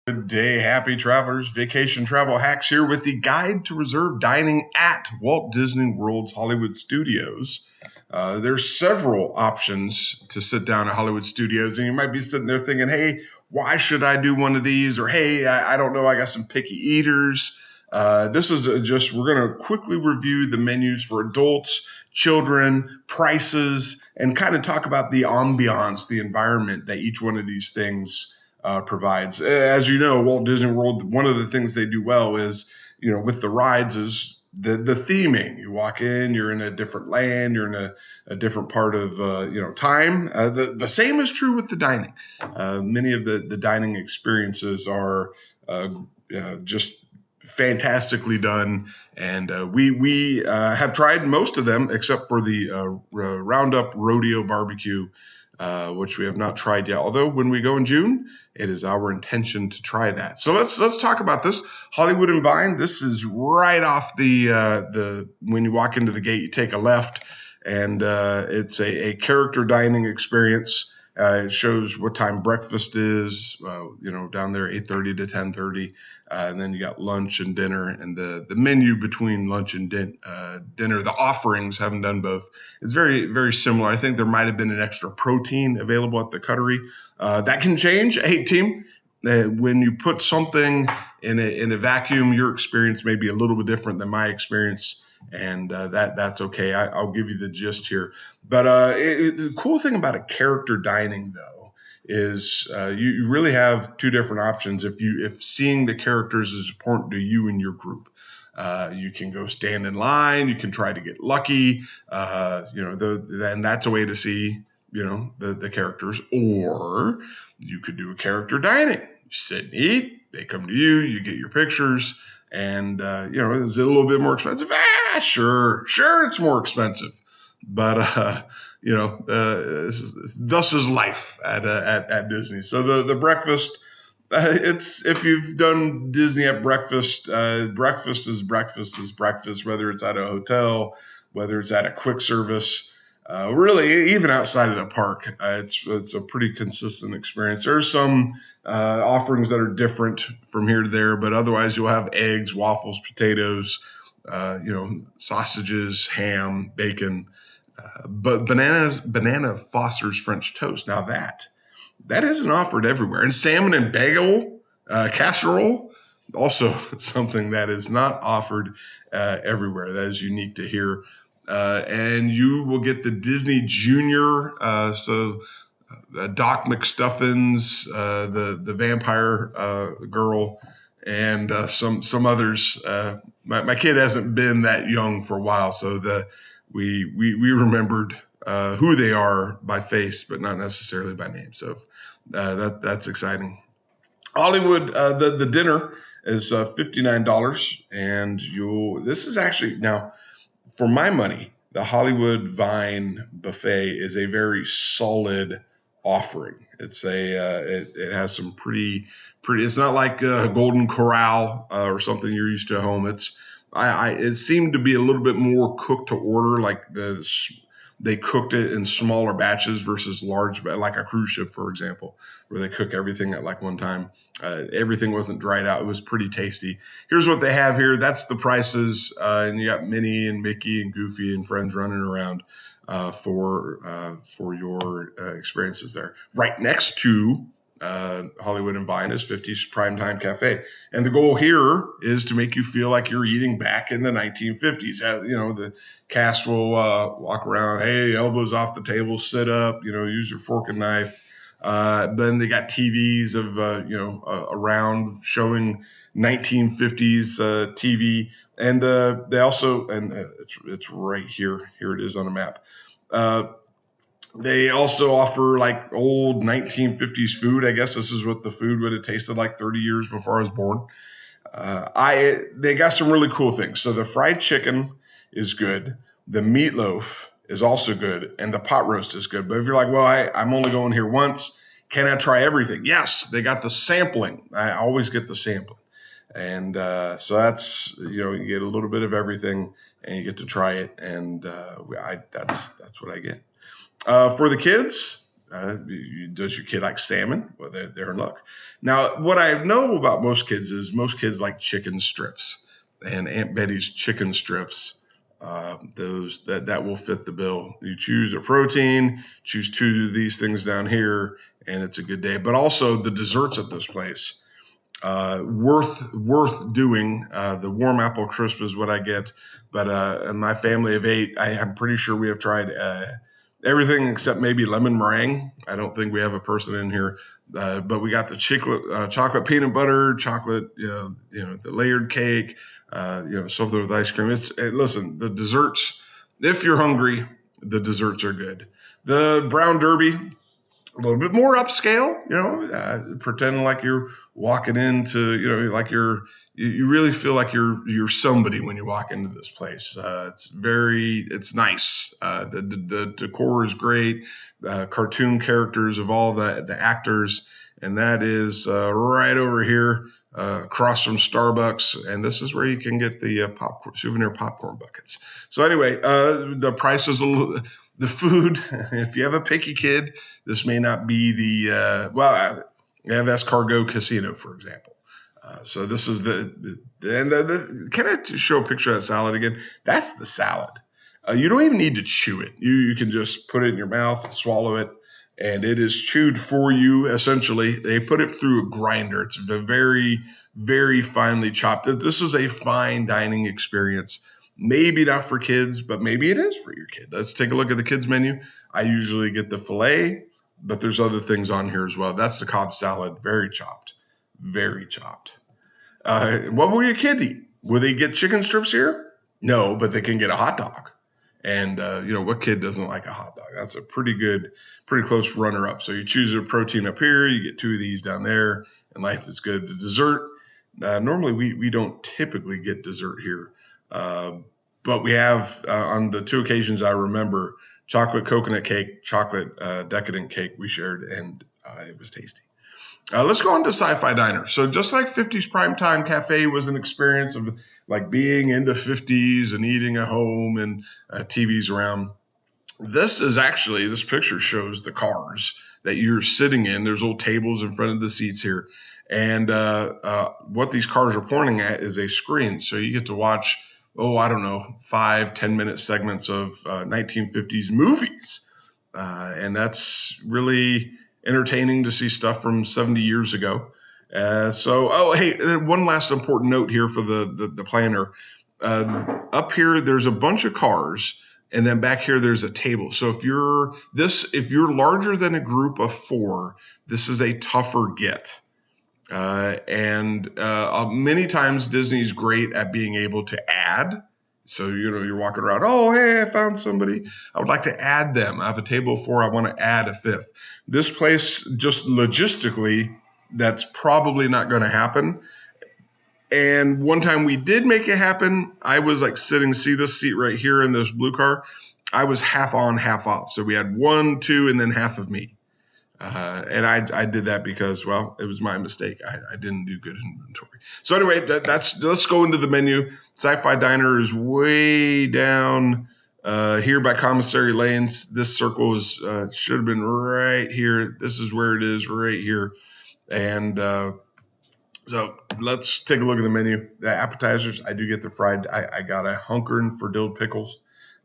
Good day, happy travelers. Vacation Travel Hacks here with the guide to reserve dining at Walt Disney World's Hollywood Studios. There's several options to sit down at Hollywood Studios, and you might be sitting there thinking, hey, why should I do one of these? Or, hey, I don't know, I got some picky eaters. This is we're going to quickly review the menus for adults, children, prices, and kind of talk about the ambiance, the environment that each one of these things provides. As you know, Walt Disney World, one of the things they do well is, with the rides is the theming. You walk in, you're in a different land, you're in a different part of, time. The same is true with the dining. Many of the dining experiences are just fantastically done. And we have tried most of them except for the Roundup Rodeo BBQ, which we have not tried yet. Although when we go in June, it is our intention to try that. So let's talk about this. Hollywood and Vine. This is right off the when you walk into the gate, you take a left, and it's a character dining experience. It shows what time breakfast is, down there 8:30 to 10:30. And then you got lunch and dinner, and the menu between lunch and dinner, the offerings, haven't done both. It's very, very similar. I think there might have been an extra protein available at the Cuttery. That can change. Hey, team, when you put something in a vacuum, your experience may be a little bit different than my experience, and that's okay. I'll give you the gist here. But the cool thing about a character dining, though, is you really have two different options. If seeing the characters is important to you and your group, you can go stand in line. You can try to get lucky. And that's a way to see the characters. Or you could do a character dining. You sit and eat. They come to you. You get your pictures. And is it a little bit more expensive? Sure, it's more expensive. But thus is life at Disney. So the breakfast, it's, if you've done Disney at breakfast, breakfast is breakfast, whether it's at a hotel, whether it's at a quick service, really even outside of the park, it's a pretty consistent experience. There's some offerings that are different from here to there, but otherwise you'll have eggs, waffles, potatoes, sausages, ham, bacon. But banana Foster's French toast. Now that isn't offered everywhere. And salmon and bagel casserole, also something that is not offered everywhere. That is unique to here. And you will get the Disney Junior, Doc McStuffins, the vampire girl, and some others. My kid hasn't been that young for a while, so we remembered who they are by face, but not necessarily by name. So that's exciting. Hollywood, the dinner is $59, and this is actually, now, for my money, the Hollywood Vine buffet is a very solid offering. It's it has some pretty. It's not like a Golden Corral or something you're used to at home. It seemed to be a little bit more cooked to order, like they cooked it in smaller batches versus large, like a cruise ship, for example, where they cook everything at like one time. Everything wasn't dried out. It was pretty tasty. Here's what they have here. That's the prices. And you got Minnie and Mickey and Goofy and friends running around for your experiences there. Right next to Hollywood and Vine is 50's Primetime Cafe. And the goal here is to make you feel like you're eating back in the 1950s. The cast will walk around, hey, elbows off the table, sit up, use your fork and knife. Then they got TVs of, around showing 1950s TV. And they also, and it's right here. Here it is on a map. They also offer like old 1950s food. I guess this is what the food would have tasted like 30 years before I was born. They got some really cool things. So the fried chicken is good. The meatloaf is also good. And the pot roast is good. But if you're like, well, I'm only going here once, can I try everything? Yes, they got the sampling. I always get the sampling. And so that's, you get a little bit of everything and you get to try it. And that's what I get. For the kids, Does your kid like salmon? Well, they're in luck. Now, what I know about most kids is most kids like chicken strips, and Aunt Betty's chicken strips. Those that will fit the bill. You choose a protein, choose two of these things down here, and it's a good day. But also the desserts at this place, worth doing. The warm apple crisp is what I get, but in my family of 8, I'm pretty sure we have tried everything except maybe lemon meringue. I don't think we have a person in here, but we got the chocolate peanut butter, chocolate, the layered cake, something with ice cream. Listen, the desserts. If you're hungry, the desserts are good. The brown derby, a little bit more upscale, pretending like you're walking into, like you really feel like you're somebody when you walk into this place. It's nice. The decor is great. Cartoon characters of all the actors, and that is right over here across from Starbucks. And this is where you can get the souvenir popcorn buckets. So anyway, the price is a little. The food, if you have a picky kid, this may not be you have Escargot Casino, for example. So this is can I show a picture of that salad again? That's the salad. You don't even need to chew it. You can just put it in your mouth, swallow it, and it is chewed for you, essentially. They put it through a grinder. It's very, very finely chopped. This is a fine dining experience. Maybe not for kids, but maybe it is for your kid. Let's take a look at the kids menu. I usually get the filet, but there's other things on here as well. That's the Cobb salad, very chopped, very chopped. What will your kid eat? Will they get chicken strips here? No, but they can get a hot dog. And, what kid doesn't like a hot dog? That's a pretty close runner-up. So you choose a protein up here, you get 2 of these down there, and life is good. The dessert, normally we don't typically get dessert here. But we have, on the 2 occasions I remember, chocolate coconut cake, chocolate decadent cake we shared, and it was tasty. Let's go on to SciFi Diner. So just like 50s Primetime Cafe was an experience of like being in the 50s and eating at home and TVs around, this picture shows the cars that you're sitting in. There's old tables in front of the seats here. And what these cars are pointing at is a screen. So you get to watch 5-10 minute segments of 1950s movies. And that's really entertaining to see stuff from 70 years ago. One last important note here for the planner. Up here, there's a bunch of cars, and then back here, there's a table. So if you're larger than a group of 4, this is a tougher get. Many times Disney's great at being able to add. So, you're walking around, oh, hey, I found somebody. I would like to add them. I have a table of 4. I want to add a 5th. This place, just logistically, that's probably not going to happen. And one time we did make it happen. I was like see this seat right here in this blue car. I was half on, half off. So we had 1, 2, and then half of me. And I did that because, it was my mistake. I didn't do good inventory. So anyway, let's go into the menu. SciFi Diner is way down here by Commissary Lanes. This circle should have been right here. This is where it is, right here. And so let's take a look at the menu. The appetizers, I do get the fried. I got a hunkering for dilled pickles.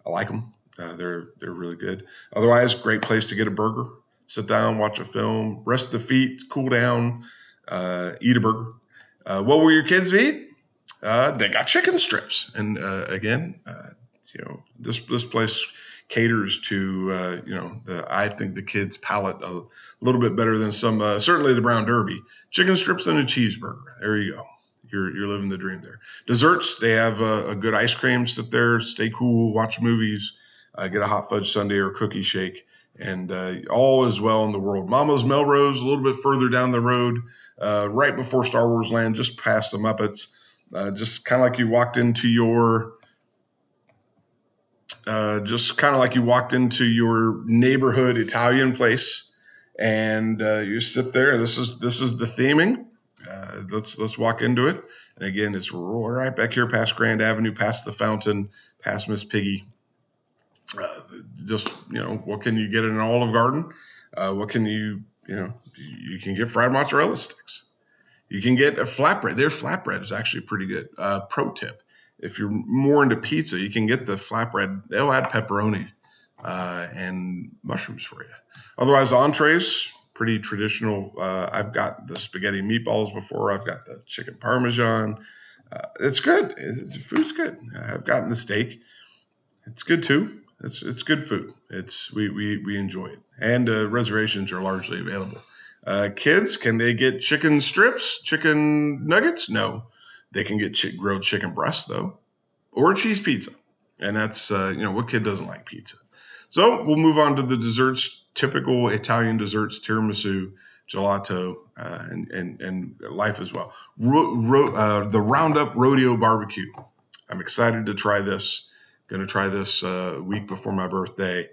I like them. They're really good. Otherwise, great place to get a burger. Sit down, watch a film, rest the feet, cool down, eat a burger. What will your kids eat? They got chicken strips. And again, this place caters to, I think the kids' palate a little bit better than some, certainly the Brown Derby. Chicken strips and a cheeseburger. There you go. You're living the dream there. Desserts, they have a good ice cream. Sit there, stay cool, watch movies, get a hot fudge sundae or cookie shake. And all is well in the world. Mama's Melrose, a little bit further down the road, right before Star Wars Land, just past the Muppets. Just kind of like you walked into your neighborhood Italian place, and you sit there. This is the theming. Let's walk into it. And again, it's right back here past Grand Avenue, past the fountain, past Miss Piggy. What can you get in an Olive Garden? What can you can get fried mozzarella sticks. You can get a flatbread. Their flatbread is actually pretty good. Pro tip: if you're more into pizza, you can get the flatbread. They'll add pepperoni and mushrooms for you. Otherwise, entrees, pretty traditional. I've got the spaghetti meatballs before. I've got the chicken parmesan. It's good. The food's good. I've gotten the steak. It's good too. It's good food. We enjoy it, and reservations are largely available. Kids, can they get chicken strips, chicken nuggets? No, they can get grilled chicken breasts though, or cheese pizza, and that's what kid doesn't like pizza. So we'll move on to the desserts. Typical Italian desserts: tiramisu, gelato, and life as well. The Roundup Rodeo BBQ. I'm excited to try this. Going to try this a week before my birthday.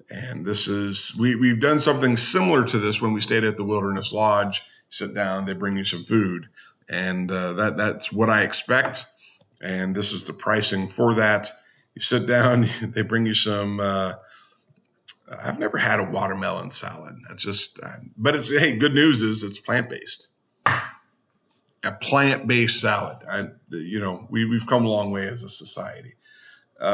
And this is, we've done something similar to this when we stayed at the Wilderness Lodge. Sit down, they bring you some food. And that's what I expect. And this is the pricing for that. You sit down, they bring you some, I've never had a watermelon salad. But hey, good news is it's plant-based. A plant-based salad. We've come a long way as a society.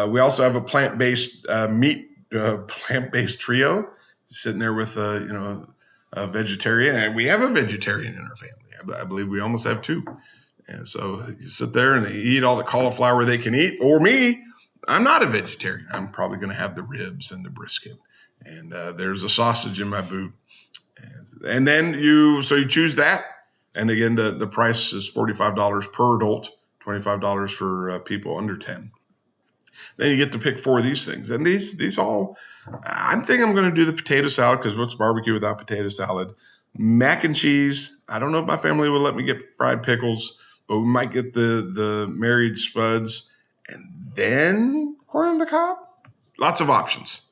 We also have a plant-based plant-based trio, sitting there with a vegetarian, and we have a vegetarian in our family. I believe we almost have two. And so you sit there and they eat all the cauliflower they can eat. Or me, I'm not a vegetarian. I'm probably going to have the ribs and the brisket. And there's a sausage in my boot. And then you choose that. And again, the price is $45 per adult, $25 for people under 10. Then you get to pick 4 of these things. And these all, I'm thinking I'm going to do the potato salad, because what's barbecue without potato salad? Mac and cheese. I don't know if my family will let me get fried pickles, but we might get the married spuds. And then corn on the cob. Lots of options.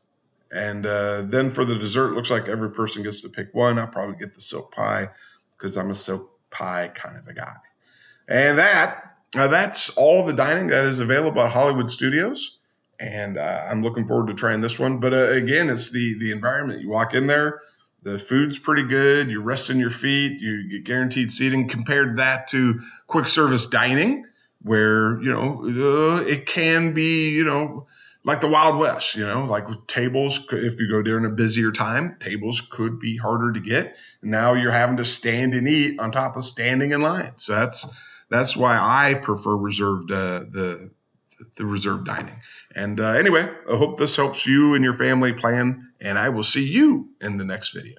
And then for the dessert, looks like every person gets to pick one. I'll probably get the silk pie, because I'm a silk pie kind of a guy. And that's all the dining that is available at Hollywood Studios. And I'm looking forward to trying this one. But again, it's the environment. You walk in there, the food's pretty good. You're resting your feet. You get guaranteed seating. Compared that to quick service dining, where, it can be, like the Wild West, like with tables. If you go during a busier time, tables could be harder to get. Now you're having to stand and eat on top of standing in line. So that's why I prefer reserved the reserved dining. And anyway, I hope this helps you and your family plan, and I will see you in the next video.